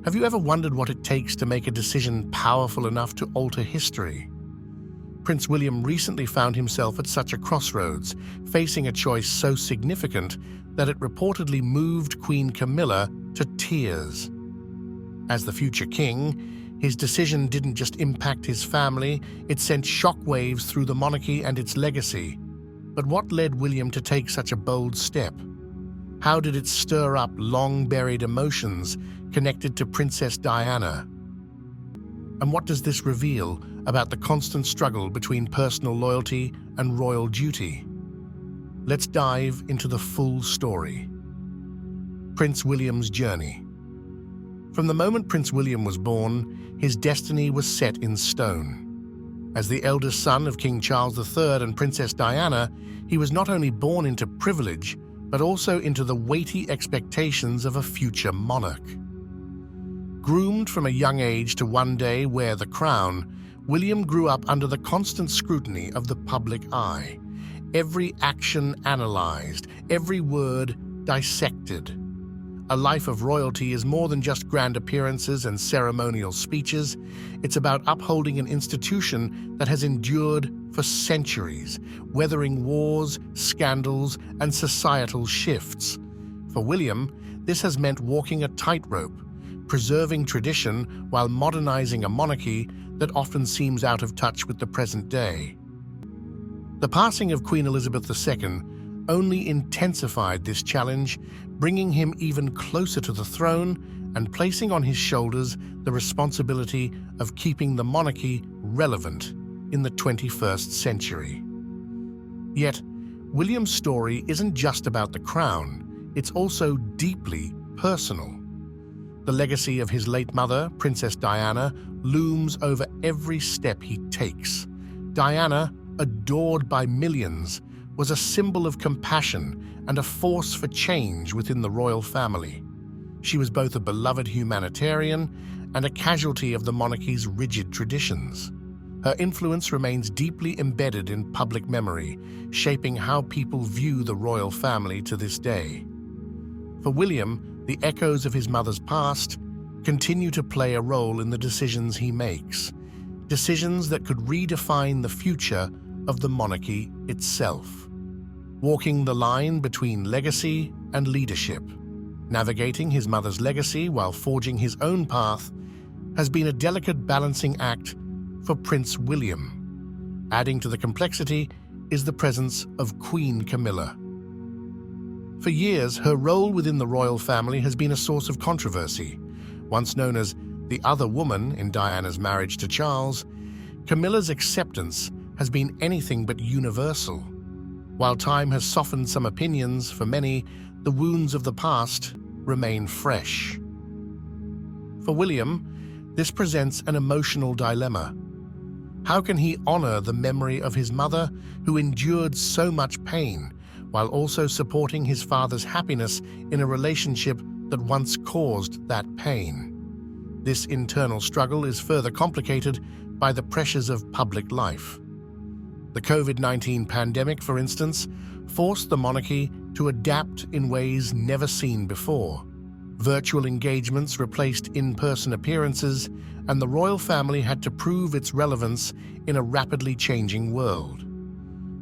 Have you ever wondered what it takes to make a decision powerful enough to alter history? Prince William recently found himself at such a crossroads, facing a choice so significant that it reportedly moved Queen Camilla to tears. As the future king, his decision didn't just impact his family, it sent shockwaves through the monarchy and its legacy. But what led William to take such a bold step? How did it stir up long-buried emotions connected to Princess Diana? And what does this reveal about the constant struggle between personal loyalty and royal duty? Let's dive into the full story. Prince William's journey. From the moment Prince William was born, his destiny was set in stone. As the eldest son of King Charles III and Princess Diana, he was not only born into privilege, but also into the weighty expectations of a future monarch. Groomed from a young age to one day wear the crown, William grew up under the constant scrutiny of the public eye. Every action analyzed, every word dissected. A life of royalty is more than just grand appearances and ceremonial speeches. It's about upholding an institution that has endured for centuries, weathering wars, scandals, and societal shifts. For William, this has meant walking a tightrope, preserving tradition while modernizing a monarchy that often seems out of touch with the present day. The passing of Queen Elizabeth II only intensified this challenge, bringing him even closer to the throne and placing on his shoulders the responsibility of keeping the monarchy relevant in the 21st century. Yet, William's story isn't just about the crown, it's also deeply personal. The legacy of his late mother, Princess Diana, looms over every step he takes. Diana, adored by millions, was a symbol of compassion and a force for change within the royal family. She was both a beloved humanitarian and a casualty of the monarchy's rigid traditions. Her influence remains deeply embedded in public memory, shaping how people view the royal family to this day. For William, the echoes of his mother's past continue to play a role in the decisions he makes, decisions that could redefine the future of the monarchy itself. Walking the line between legacy and leadership, navigating his mother's legacy while forging his own path, has been a delicate balancing act for Prince William. Adding to the complexity is the presence of Queen Camilla. For years, her role within the royal family has been a source of controversy. Once known as the other woman in Diana's marriage to Charles, Camilla's acceptance has been anything but universal. While time has softened some opinions, for many, the wounds of the past remain fresh. For William, this presents an emotional dilemma. How can he honor the memory of his mother, who endured so much pain, while also supporting his father's happiness in a relationship that once caused that pain? This internal struggle is further complicated by the pressures of public life. The COVID-19 pandemic, for instance, forced the monarchy to adapt in ways never seen before. Virtual engagements replaced in-person appearances, and the royal family had to prove its relevance in a rapidly changing world.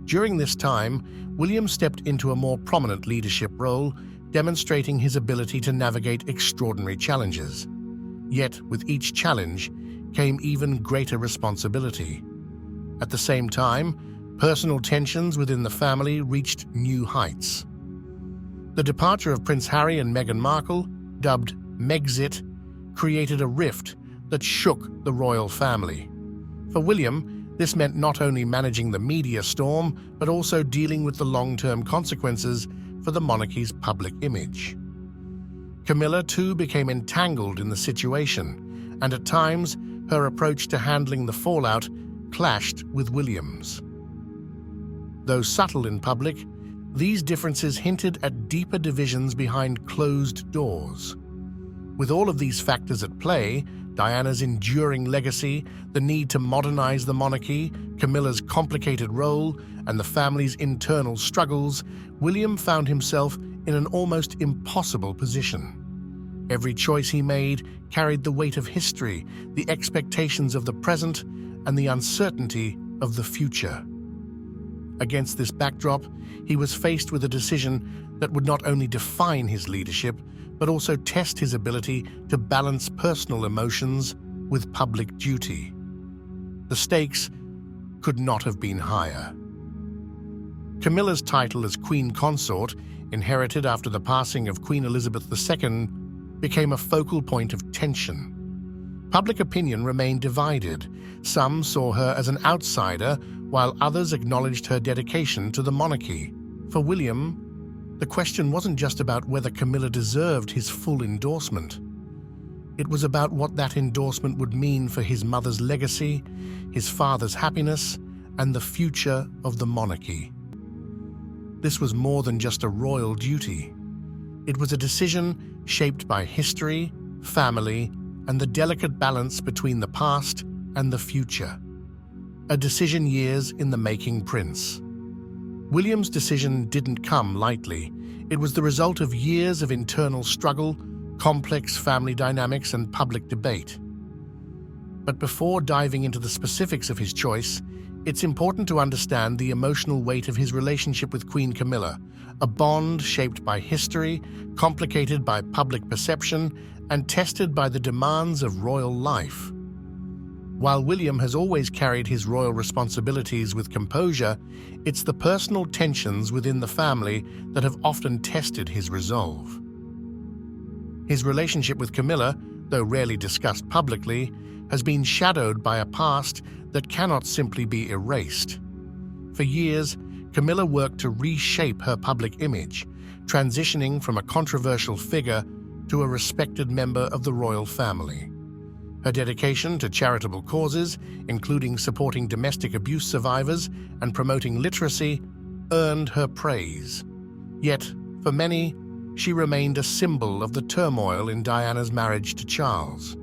During this time, William stepped into a more prominent leadership role, demonstrating his ability to navigate extraordinary challenges. Yet, with each challenge came even greater responsibility. At the same time, personal tensions within the family reached new heights. The departure of Prince Harry and Meghan Markle, dubbed Megxit, created a rift that shook the royal family. For William, this meant not only managing the media storm, but also dealing with the long-term consequences for the monarchy's public image. Camilla, too, became entangled in the situation, and at times, her approach to handling the fallout clashed with William's. Though subtle in public, these differences hinted at deeper divisions behind closed doors. With all of these factors at play, Diana's enduring legacy, the need to modernize the monarchy, Camilla's complicated role, and the family's internal struggles, William found himself in an almost impossible position. Every choice he made carried the weight of history, the expectations of the present, and the uncertainty of the future. Against this backdrop, he was faced with a decision that would not only define his leadership, but also test his ability to balance personal emotions with public duty. The stakes could not have been higher. Camilla's title as Queen Consort, inherited after the passing of Queen Elizabeth II, became a focal point of tension. Public opinion remained divided. Some saw her as an outsider, while others acknowledged her dedication to the monarchy. For William, the question wasn't just about whether Camilla deserved his full endorsement. It was about what that endorsement would mean for his mother's legacy, his father's happiness, and the future of the monarchy. This was more than just a royal duty. It was a decision shaped by history, family, and the delicate balance between the past and the future. A decision years in the making, Prince. William's decision didn't come lightly. It was the result of years of internal struggle, complex family dynamics, and public debate. But before diving into the specifics of his choice, it's important to understand the emotional weight of his relationship with Queen Camilla, a bond shaped by history, complicated by public perception, and tested by the demands of royal life. While William has always carried his royal responsibilities with composure, it's the personal tensions within the family that have often tested his resolve. His relationship with Camilla, though rarely discussed publicly, has been shadowed by a past that cannot simply be erased. For years, Camilla worked to reshape her public image, transitioning from a controversial figure to a respected member of the royal family. Her dedication to charitable causes, including supporting domestic abuse survivors and promoting literacy, earned her praise. Yet, for many, she remained a symbol of the turmoil in Diana's marriage to Charles.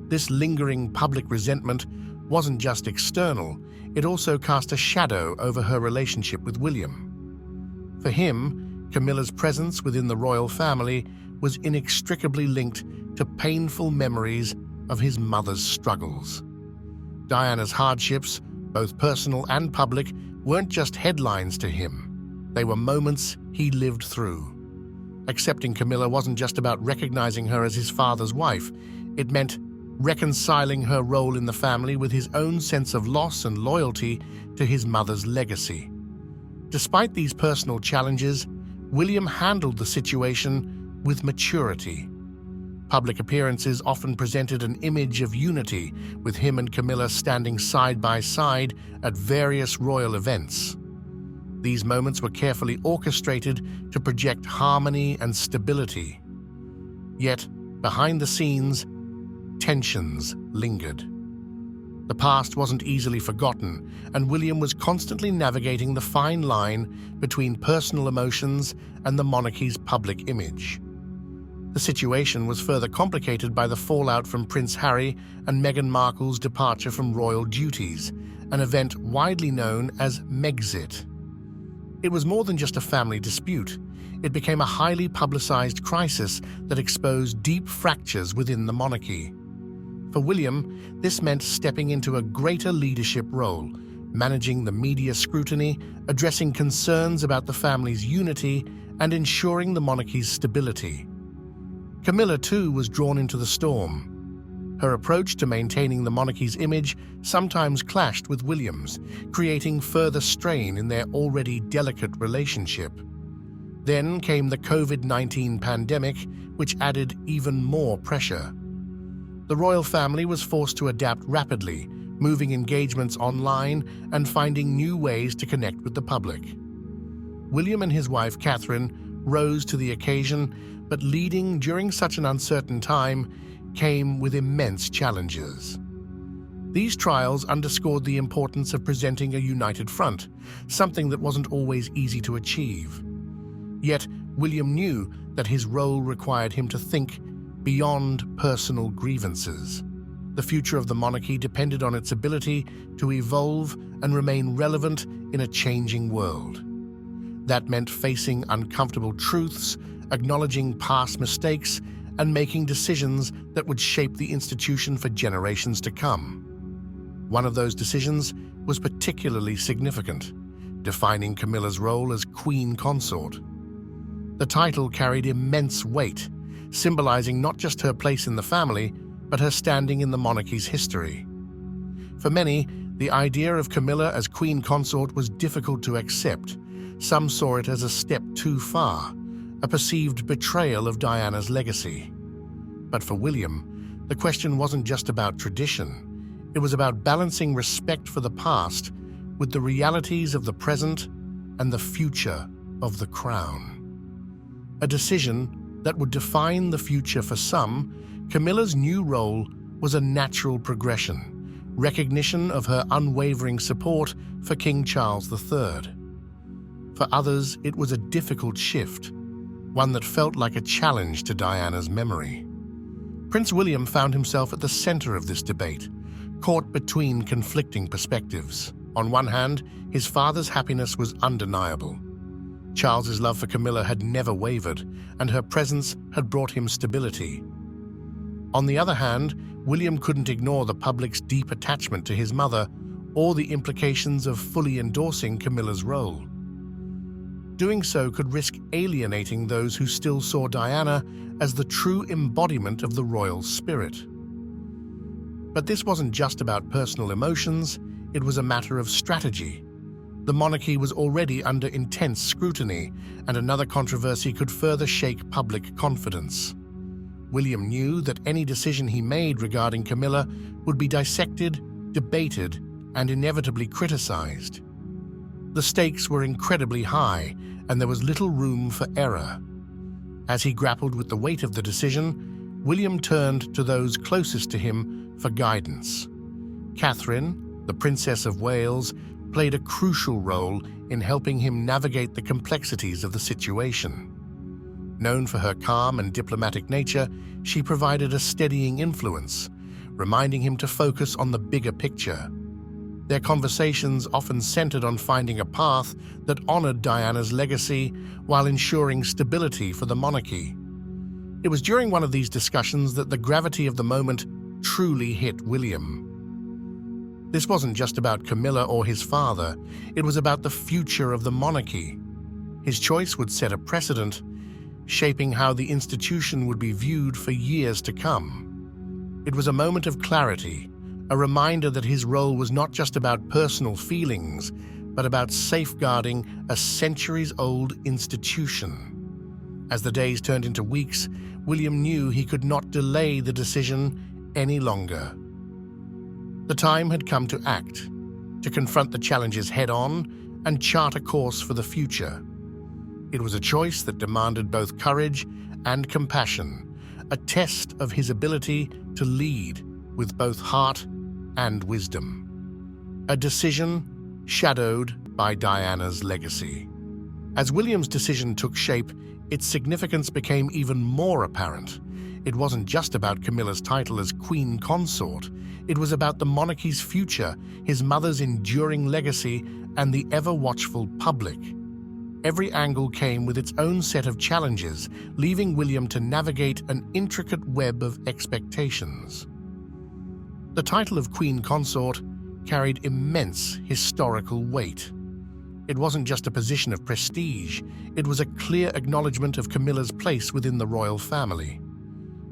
This lingering public resentment wasn't just external, it also cast a shadow over her relationship with William. For him, Camilla's presence within the royal family was inextricably linked to painful memories of his mother's struggles. Diana's hardships, both personal and public, weren't just headlines to him. They were moments he lived through. Accepting Camilla wasn't just about recognizing her as his father's wife. It meant reconciling her role in the family with his own sense of loss and loyalty to his mother's legacy. Despite these personal challenges, William handled the situation with maturity. Public appearances often presented an image of unity, with him and Camilla standing side by side at various royal events. These moments were carefully orchestrated to project harmony and stability. Yet, behind the scenes, tensions lingered. The past wasn't easily forgotten, and William was constantly navigating the fine line between personal emotions and the monarchy's public image. The situation was further complicated by the fallout from Prince Harry and Meghan Markle's departure from royal duties, an event widely known as Megxit. It was more than just a family dispute. It became a highly publicized crisis that exposed deep fractures within the monarchy. For William, this meant stepping into a greater leadership role, managing the media scrutiny, addressing concerns about the family's unity, and ensuring the monarchy's stability. Camilla, too, was drawn into the storm. Her approach to maintaining the monarchy's image sometimes clashed with William's, creating further strain in their already delicate relationship. Then came the COVID-19 pandemic, which added even more pressure. The royal family was forced to adapt rapidly, moving engagements online and finding new ways to connect with the public. William and his wife, Catherine, rose to the occasion, but leading during such an uncertain time came with immense challenges. These trials underscored the importance of presenting a united front, something that wasn't always easy to achieve. Yet, William knew that his role required him to think beyond personal grievances. The future of the monarchy depended on its ability to evolve and remain relevant in a changing world. That meant facing uncomfortable truths, acknowledging past mistakes, and making decisions that would shape the institution for generations to come. One of those decisions was particularly significant, defining Camilla's role as Queen Consort. The title carried immense weight, symbolizing not just her place in the family, but her standing in the monarchy's history. For many, the idea of Camilla as Queen Consort was difficult to accept. Some saw it as a step too far, a perceived betrayal of Diana's legacy. But for William, the question wasn't just about tradition. It was about balancing respect for the past with the realities of the present and the future of the crown. A decision that would define the future for some, Camilla's new role was a natural progression, recognition of her unwavering support for King Charles III. For others, it was a difficult shift, one that felt like a challenge to Diana's memory. Prince William found himself at the center of this debate, caught between conflicting perspectives. On one hand, his father's happiness was undeniable. Charles's love for Camilla had never wavered, and her presence had brought him stability. On the other hand, William couldn't ignore the public's deep attachment to his mother or the implications of fully endorsing Camilla's role. Doing so could risk alienating those who still saw Diana as the true embodiment of the royal spirit. But this wasn't just about personal emotions, it was a matter of strategy. The monarchy was already under intense scrutiny, and another controversy could further shake public confidence. William knew that any decision he made regarding Camilla would be dissected, debated, and inevitably criticized. The stakes were incredibly high, and there was little room for error. As he grappled with the weight of the decision, William turned to those closest to him for guidance. Catherine, the Princess of Wales, played a crucial role in helping him navigate the complexities of the situation. Known for her calm and diplomatic nature, she provided a steadying influence, reminding him to focus on the bigger picture. Their conversations often centered on finding a path that honored Diana's legacy while ensuring stability for the monarchy. It was during one of these discussions that the gravity of the moment truly hit William. This wasn't just about Camilla or his father, it was about the future of the monarchy. His choice would set a precedent, shaping how the institution would be viewed for years to come. It was a moment of clarity, a reminder that his role was not just about personal feelings, but about safeguarding a centuries-old institution. As the days turned into weeks, William knew he could not delay the decision any longer. The time had come to act, to confront the challenges head-on and chart a course for the future. It was a choice that demanded both courage and compassion, a test of his ability to lead with both heart and wisdom. A decision shadowed by Diana's legacy. As William's decision took shape, its significance became even more apparent. It wasn't just about Camilla's title as Queen Consort. It was about the monarchy's future, his mother's enduring legacy, and the ever-watchful public. Every angle came with its own set of challenges, leaving William to navigate an intricate web of expectations. The title of Queen Consort carried immense historical weight. It wasn't just a position of prestige, it was a clear acknowledgement of Camilla's place within the royal family.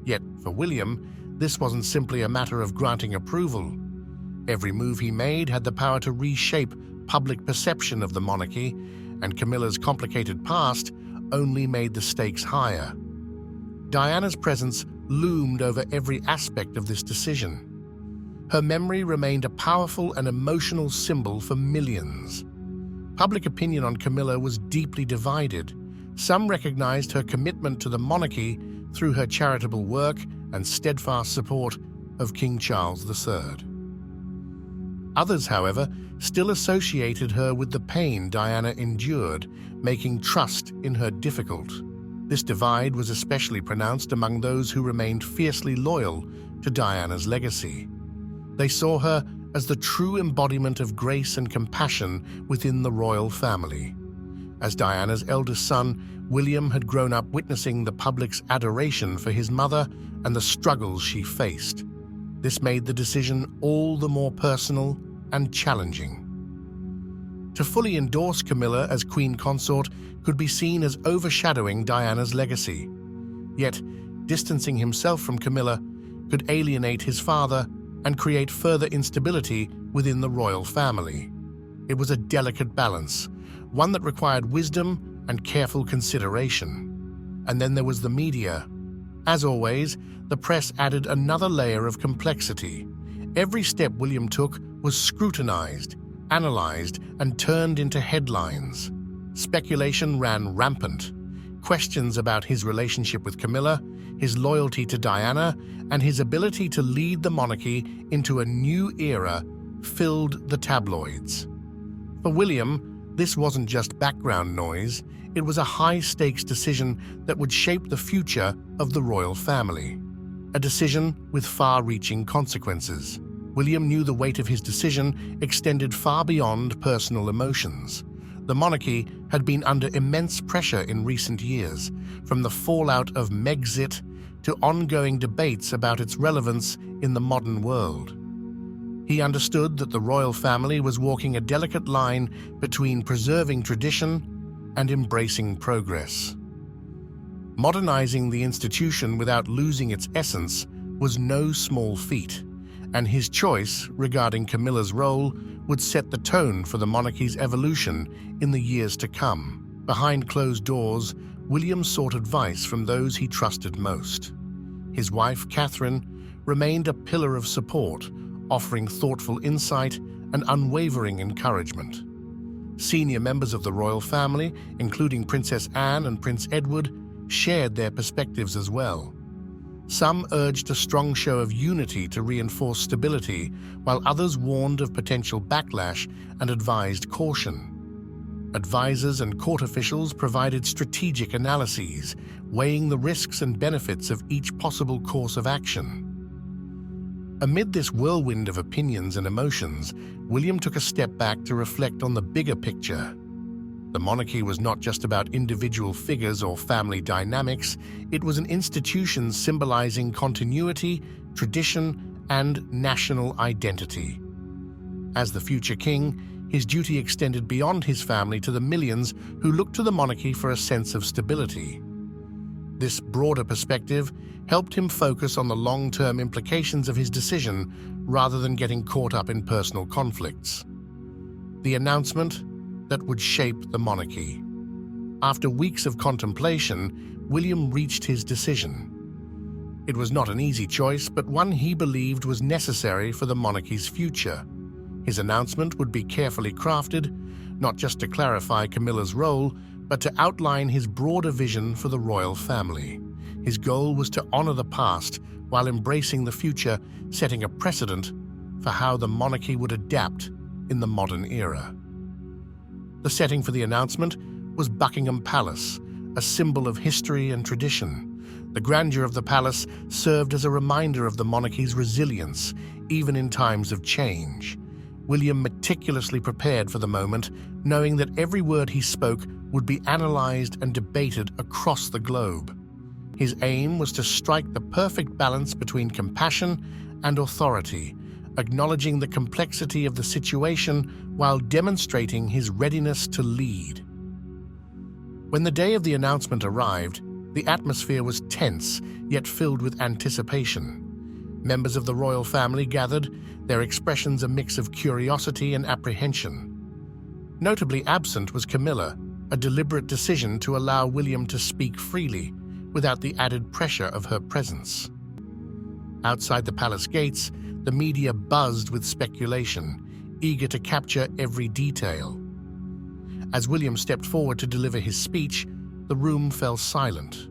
Yet, for William, this wasn't simply a matter of granting approval. Every move he made had the power to reshape public perception of the monarchy, and Camilla's complicated past only made the stakes higher. Diana's presence loomed over every aspect of this decision. Her memory remained a powerful and emotional symbol for millions. Public opinion on Camilla was deeply divided. Some recognized her commitment to the monarchy through her charitable work and steadfast support of King Charles III. Others, however, still associated her with the pain Diana endured, making trust in her difficult. This divide was especially pronounced among those who remained fiercely loyal to Diana's legacy. They saw her as the true embodiment of grace and compassion within the royal family. As Diana's eldest son, William had grown up witnessing the public's adoration for his mother and the struggles she faced. This made the decision all the more personal and challenging. To fully endorse Camilla as queen consort could be seen as overshadowing Diana's legacy. Yet, distancing himself from Camilla could alienate his father and create further instability within the royal family. It was a delicate balance, one that required wisdom and careful consideration. And then there was the media. As always, the press added another layer of complexity. Every step William took was scrutinized, analyzed, and turned into headlines. Speculation ran rampant. Questions about his relationship with Camilla, his loyalty to Diana, and his ability to lead the monarchy into a new era filled the tabloids. For William, this wasn't just background noise, it was a high-stakes decision that would shape the future of the royal family. A decision with far-reaching consequences. William knew the weight of his decision extended far beyond personal emotions. The monarchy had been under immense pressure in recent years, from the fallout of Megxit to ongoing debates about its relevance in the modern world. He understood that the royal family was walking a delicate line between preserving tradition and embracing progress. Modernizing the institution without losing its essence was no small feat, and his choice regarding Camilla's role would set the tone for the monarchy's evolution in the years to come. Behind closed doors, William sought advice from those he trusted most. His wife, Catherine, remained a pillar of support, offering thoughtful insight and unwavering encouragement. Senior members of the royal family, including Princess Anne and Prince Edward, shared their perspectives as well. Some urged a strong show of unity to reinforce stability, while others warned of potential backlash and advised caution. Advisors and court officials provided strategic analyses, weighing the risks and benefits of each possible course of action. Amid this whirlwind of opinions and emotions, William took a step back to reflect on the bigger picture. The monarchy was not just about individual figures or family dynamics, it was an institution symbolizing continuity, tradition, and national identity. As the future king, his duty extended beyond his family to the millions who looked to the monarchy for a sense of stability. This broader perspective helped him focus on the long-term implications of his decision rather than getting caught up in personal conflicts. The announcement that would shape the monarchy. After weeks of contemplation, William reached his decision. It was not an easy choice, but one he believed was necessary for the monarchy's future. His announcement would be carefully crafted, not just to clarify Camilla's role, but to outline his broader vision for the royal family. His goal was to honor the past while embracing the future, setting a precedent for how the monarchy would adapt in the modern era. The setting for the announcement was Buckingham Palace, a symbol of history and tradition. The grandeur of the palace served as a reminder of the monarchy's resilience, even in times of change. William meticulously prepared for the moment, knowing that every word he spoke would be analyzed and debated across the globe. His aim was to strike the perfect balance between compassion and authority, acknowledging the complexity of the situation while demonstrating his readiness to lead. When the day of the announcement arrived, the atmosphere was tense, yet filled with anticipation. Members of the royal family gathered, their expressions a mix of curiosity and apprehension. Notably absent was Camilla, a deliberate decision to allow William to speak freely, without the added pressure of her presence. Outside the palace gates, the media buzzed with speculation, eager to capture every detail. As William stepped forward to deliver his speech, the room fell silent.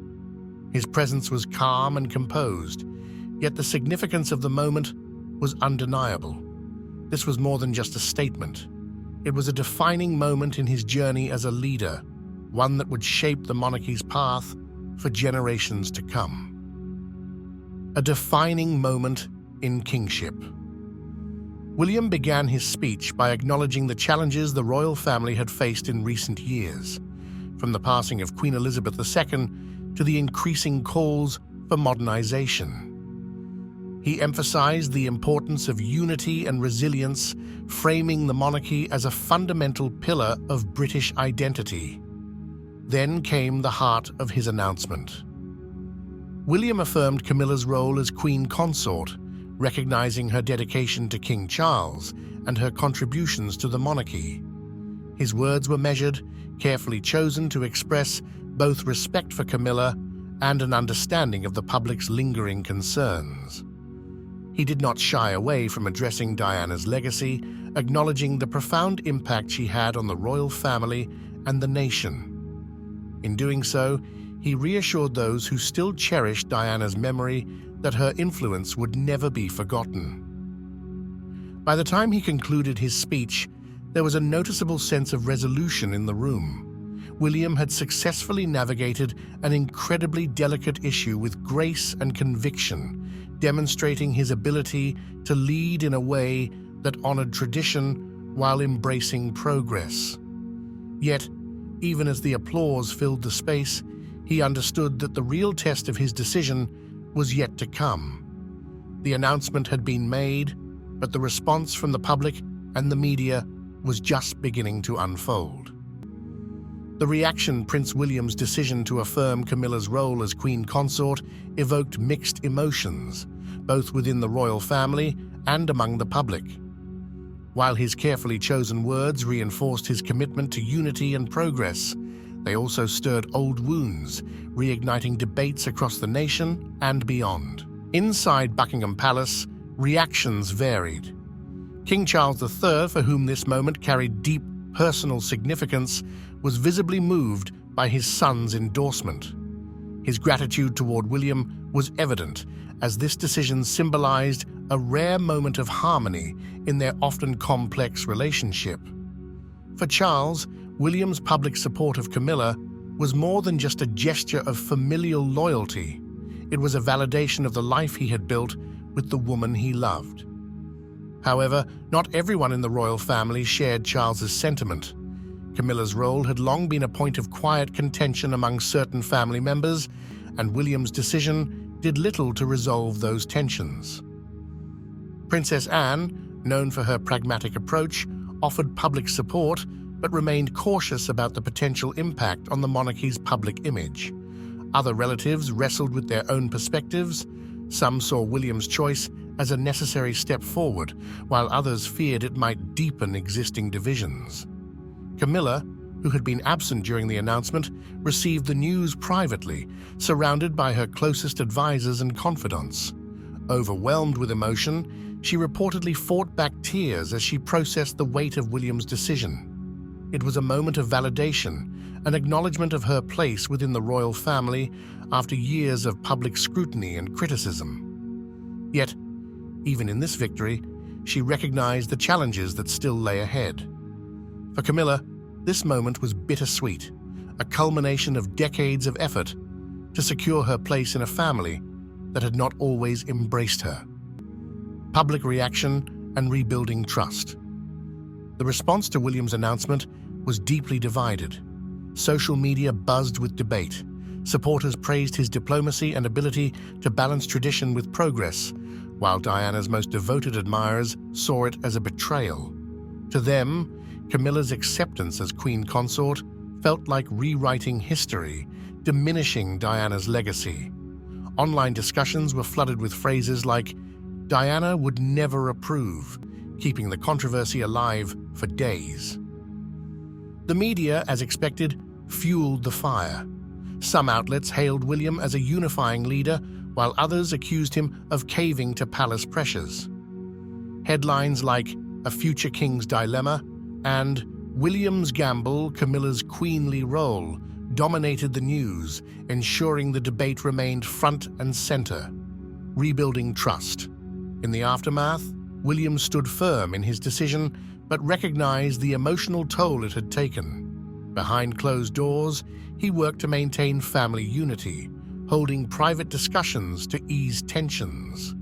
His presence was calm and composed, yet the significance of the moment was undeniable. This was more than just a statement. It was a defining moment in his journey as a leader, one that would shape the monarchy's path for generations to come. A defining moment in kingship. William began his speech by acknowledging the challenges the royal family had faced in recent years. from the passing of Queen Elizabeth II to the increasing calls for modernization. He emphasized the importance of unity and resilience, framing the monarchy as a fundamental pillar of British identity. Then came the heart of his announcement. William affirmed Camilla's role as Queen Consort, recognizing her dedication to King Charles and her contributions to the monarchy. His words were measured, carefully chosen to express both respect for Camilla and an understanding of the public's lingering concerns. He did not shy away from addressing Diana's legacy, acknowledging the profound impact she had on the royal family and the nation. In doing so, he reassured those who still cherished Diana's memory that her influence would never be forgotten. By the time he concluded his speech, there was a noticeable sense of resolution in the room. William had successfully navigated an incredibly delicate issue with grace and conviction, demonstrating his ability to lead in a way that honored tradition while embracing progress. Yet, even as the applause filled the space, he understood that the real test of his decision was yet to come. The announcement had been made, but the response from the public and the media was just beginning to unfold. The reaction Prince William's decision to affirm Camilla's role as Queen Consort evoked mixed emotions, both within the royal family and among the public. While his carefully chosen words reinforced his commitment to unity and progress, they also stirred old wounds, reigniting debates across the nation and beyond. Inside Buckingham Palace, reactions varied. King Charles III, for whom this moment carried deep personal significance, was visibly moved by his son's endorsement. His gratitude toward William was evident, as this decision symbolized a rare moment of harmony in their often complex relationship. For Charles, William's public support of Camilla was more than just a gesture of familial loyalty. It was a validation of the life he had built with the woman he loved. However, not everyone in the royal family shared Charles's sentiment. Camilla's role had long been a point of quiet contention among certain family members, and William's decision did little to resolve those tensions. Princess Anne, known for her pragmatic approach, offered public support but remained cautious about the potential impact on the monarchy's public image. Other relatives wrestled with their own perspectives. Some saw William's choice as a necessary step forward, while others feared it might deepen existing divisions. Camilla, who had been absent during the announcement, received the news privately, surrounded by her closest advisors and confidants. Overwhelmed with emotion, she reportedly fought back tears as she processed the weight of William's decision. It was a moment of validation, an acknowledgement of her place within the royal family after years of public scrutiny and criticism. Yet, even in this victory, she recognized the challenges that still lay ahead. For Camilla, this moment was bittersweet, a culmination of decades of effort to secure her place in a family that had not always embraced her. Public reaction and rebuilding trust. The response to William's announcement was deeply divided. Social media buzzed with debate. Supporters praised his diplomacy and ability to balance tradition with progress, while Diana's most devoted admirers saw it as a betrayal. To them, Camilla's acceptance as Queen Consort felt like rewriting history, diminishing Diana's legacy. Online discussions were flooded with phrases like, "Diana would never approve," keeping the controversy alive for days. The media, as expected, fueled the fire. Some outlets hailed William as a unifying leader, while others accused him of caving to palace pressures. Headlines like "A Future King's Dilemma" and "William's Gamble, Camilla's Queenly Role" dominated the news, ensuring the debate remained front and center. Rebuilding trust. In the aftermath, William stood firm in his decision, but recognized the emotional toll it had taken. Behind closed doors, he worked to maintain family unity, holding private discussions to ease tensions.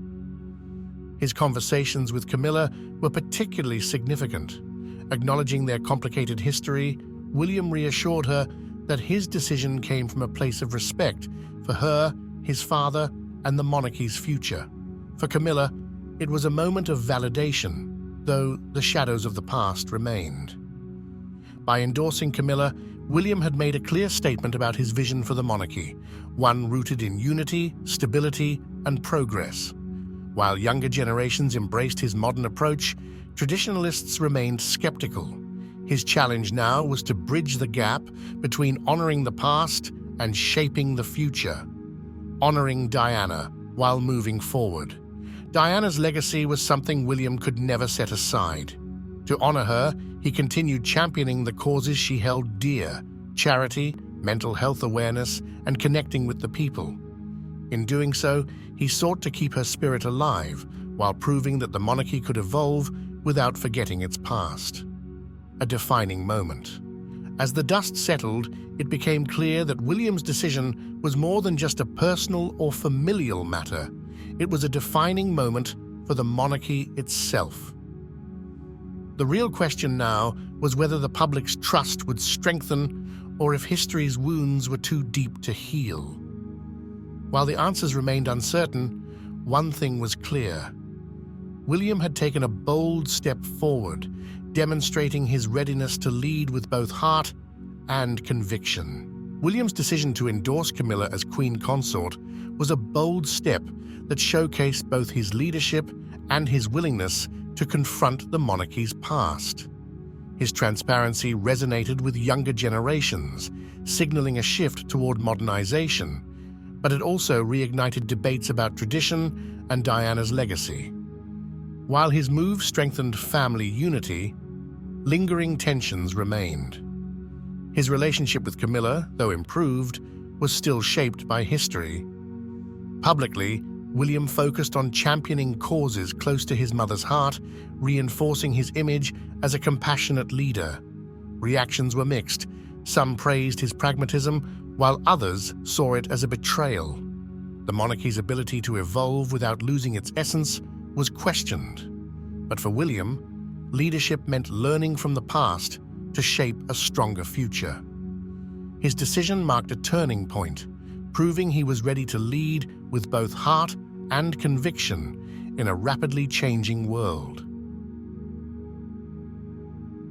His conversations with Camilla were particularly significant. Acknowledging their complicated history, William reassured her that his decision came from a place of respect for her, his father, and the monarchy's future. For Camilla, it was a moment of validation, though the shadows of the past remained. By endorsing Camilla, William had made a clear statement about his vision for the monarchy, one rooted in unity, stability, and progress. While younger generations embraced his modern approach, traditionalists remained skeptical. His challenge now was to bridge the gap between honoring the past and shaping the future, honoring Diana while moving forward. Diana's legacy was something William could never set aside. To honor her, he continued championing the causes she held dear: charity, mental health awareness, and connecting with the people. In doing so, he sought to keep her spirit alive while proving that the monarchy could evolve without forgetting its past. A defining moment. As the dust settled, it became clear that William's decision was more than just a personal or familial matter. It was a defining moment for the monarchy itself. The real question now was whether the public's trust would strengthen or if history's wounds were too deep to heal. While the answers remained uncertain, one thing was clear. William had taken a bold step forward, demonstrating his readiness to lead with both heart and conviction. William's decision to endorse Camilla as Queen Consort was a bold step that showcased both his leadership and his willingness to confront the monarchy's past. His transparency resonated with younger generations, signaling a shift toward modernization, but it also reignited debates about tradition and Diana's legacy. While his move strengthened family unity, lingering tensions remained. His relationship with Camilla, though improved, was still shaped by history. Publicly, William focused on championing causes close to his mother's heart, reinforcing his image as a compassionate leader. Reactions were mixed. Some praised his pragmatism, while others saw it as a betrayal. The monarchy's ability to evolve without losing its essence was questioned. But for William, leadership meant learning from the past to shape a stronger future. His decision marked a turning point, proving he was ready to lead with both heart and conviction in a rapidly changing world.